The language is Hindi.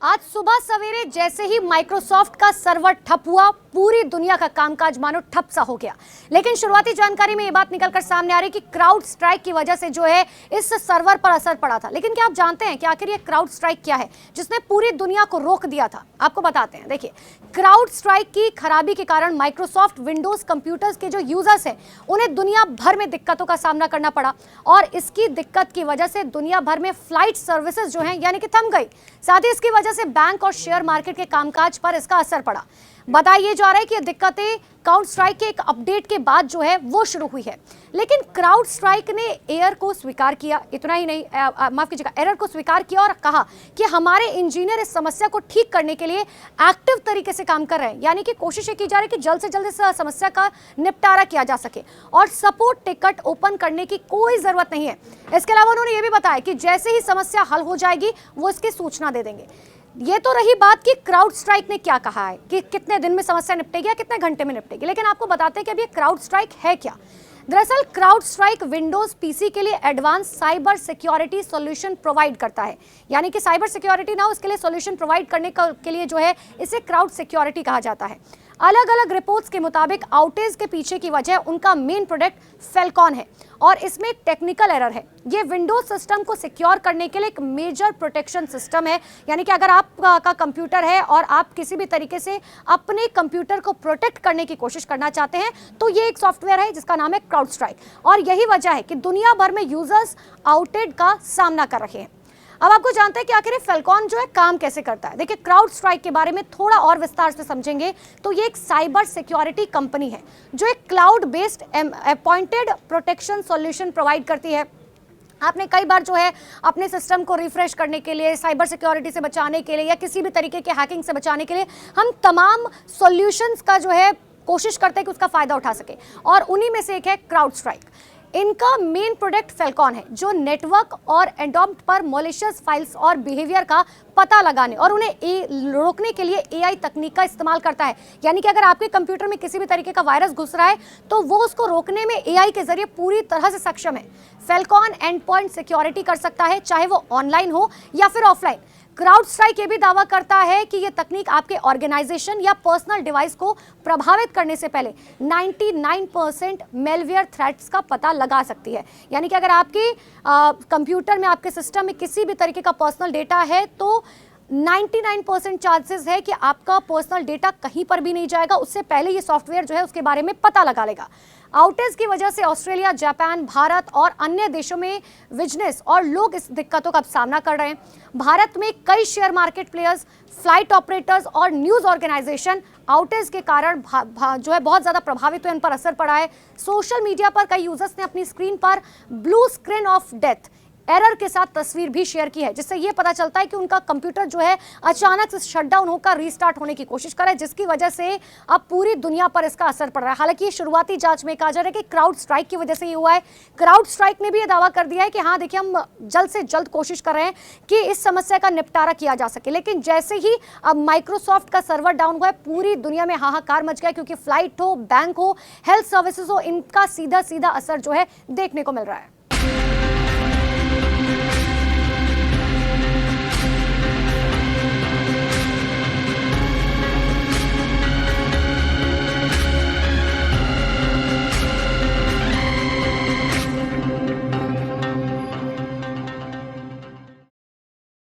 आज सुबह सवेरे जैसे ही माइक्रोसॉफ्ट का सर्वर ठप हुआ, पूरी दुनिया का कामकाज मानो ठप सा हो गया। लेकिन शुरुआती जानकारी में ये बात निकलकर सामने आ रही कि क्राउड स्ट्राइक की वजह से जो है इस सर्वर पर असर पड़ा था। लेकिन क्या आप जानते हैं कि आखिर ये क्राउड स्ट्राइक क्या है जिसने पूरी दुनिया को रोक दिया था? आपको बताते हैं। देखिए, क्राउड स्ट्राइक की खराबी के कारण माइक्रोसॉफ्ट विंडोज कंप्यूटर्स के जो यूजर्स हैं उन्हें दुनिया भर में दिक्कतों का सामना करना पड़ा और इसकी दिक्कत की वजह से दुनिया भर में फ्लाइट सर्विसेज जो हैं यानी कि थम गई। साथ ही इसकी वजह से बैंक और शेयर मार्केट के कामकाज पर इसका असर पड़ा। बताया जा रहा है कि ये दिक्कतें क्राउड स्ट्राइक के एक अपडेट के बाद जो है वो शुरू हुई है। लेकिन क्राउड स्ट्राइक ने एयर को स्वीकार किया, इतना ही नहीं, माफ कीजिएगा, एरर को स्वीकार किया और कहा कि हमारे इंजीनियर इस समस्या को ठीक करने के लिए एक्टिव तरीके से काम कर रहे हैं। यानी कि कोशिश की जा रही है कि जल्द से जल्द इस समस्या का निपटारा किया जा सके और सपोर्ट टिकट ओपन करने की कोई जरूरत नहीं है। इसके अलावा उन्होंने ये भी बताया कि जैसे ही समस्या हल हो जाएगी वो इसकी सूचना दे देंगे। ये तो रही बात कि क्राउड स्ट्राइक ने क्या कहा है कि कितने दिन में समस्या निपटेगी या कितने घंटे में निपटेगी। लेकिन आपको बताते हैं कि अब ये क्राउड स्ट्राइक है क्या। दरअसल क्राउड स्ट्राइक विंडोज पीसी के लिए advance cyber security solution provide करता है। यानी कि साइबर सिक्योरिटी ना, उसके लिए सॉल्यूशन प्रोवाइड करने के लिए जो है इसे क्राउड सिक्योरिटी कहा जाता है। अलग अलग रिपोर्ट्स के मुताबिक आउटेज के पीछे की वजह उनका मेन प्रोडक्ट फैल्कॉन है और इसमें एक टेक्निकल एरर है। ये विंडोज सिस्टम को सिक्योर करने के लिए एक मेजर प्रोटेक्शन सिस्टम है। यानी कि अगर आपका कंप्यूटर है और आप किसी भी तरीके से अपने कंप्यूटर को प्रोटेक्ट करने की कोशिश करना चाहते हैं तो ये एक सॉफ्टवेयर है जिसका नाम है क्राउड स्ट्राइक। और यही वजह है कि दुनिया भर में यूजर्स आउटेज का सामना कर रहे हैं। अब आपको जानते हैं कि आखिर फैल्कॉन जो है काम कैसे करता है। देखिए, क्राउड स्ट्राइक के बारे में थोड़ा और विस्तार से समझेंगे तो ये एक साइबर सिक्योरिटी कंपनी है जो एक cloud based appointed protection solution provide करती है। आपने कई बार जो है अपने सिस्टम को रिफ्रेश करने के लिए, साइबर सिक्योरिटी से बचाने के लिए या किसी भी तरीके के हैकिंग से बचाने के लिए हम तमाम सॉल्यूशंस का जो है कोशिश करते हैं कि उसका फायदा उठा सके और उन्हीं में से एक है क्राउड स्ट्राइक। इनका मेन प्रोडक्ट फैल्कॉन है जो नेटवर्क और एडॉप्ट पर मॉलिशियस फाइल्स और बिहेवियर का पता लगाने और उन्हें रोकने के लिए एआई तकनीक का इस्तेमाल करता है। यानी कि अगर आपके कंप्यूटर में किसी भी तरीके का वायरस घुस रहा है तो वो उसको रोकने में एआई के जरिए पूरी तरह से सक्षम है। फैल्कॉन एंड पॉइंट सिक्योरिटी कर सकता है, चाहे वो ऑनलाइन हो या फिर ऑफलाइन। क्राउड स्ट्राइक ये भी दावा करता है कि ये तकनीक आपके ऑर्गेनाइजेशन या पर्सनल डिवाइस को प्रभावित करने से पहले 99% मेलवेयर थ्रेट्स का पता लगा सकती है। यानी कि अगर आपके कंप्यूटर में, आपके सिस्टम में किसी भी तरीके का पर्सनल डेटा है तो 99% चांसेस है कि आपका पर्सनल डेटा कहीं पर भी नहीं जाएगा। उससे पहले ये सॉफ्टवेयर जो है उसके बारे में पता लगा लेगा। आउटेज की वजह से ऑस्ट्रेलिया, जापान, भारत और अन्य देशों में बिजनेस और लोग इस दिक्कतों का सामना कर रहे हैं। भारत में कई share market players, flight operators और न्यूज ऑर्गेनाइजेशन आउटेज के कारण जो है बहुत ज्यादा प्रभावित हुए, इन पर असर पड़ा है। सोशल मीडिया पर कई यूजर्स ने अपनी स्क्रीन पर blue screen of death error के साथ तस्वीर भी शेयर की है, जिससे यह पता चलता है कि उनका कंप्यूटर जो है अचानक से शटडाउन होकर रीस्टार्ट होने की कोशिश कर रहा है, जिसकी वजह से अब पूरी दुनिया पर इसका असर पड़ रहा है। हालांकि शुरुआती जांच में कहा जा रहा है कि क्राउड स्ट्राइक की वजह से ये हुआ है। क्राउड स्ट्राइक ने भी यह दावा कर दिया है कि हाँ देखिए, हम जल्द से जल्द कोशिश कर रहे हैं कि इस समस्या का निपटारा किया जा सके। लेकिन जैसे ही अब माइक्रोसॉफ्ट का सर्वर डाउन हुआ है, पूरी दुनिया में हाहाकार मच गया, क्योंकि फ्लाइट हो, बैंक हो, हेल्थ सर्विसेज हो, इनका सीधा सीधा असर जो है देखने को मिल रहा है।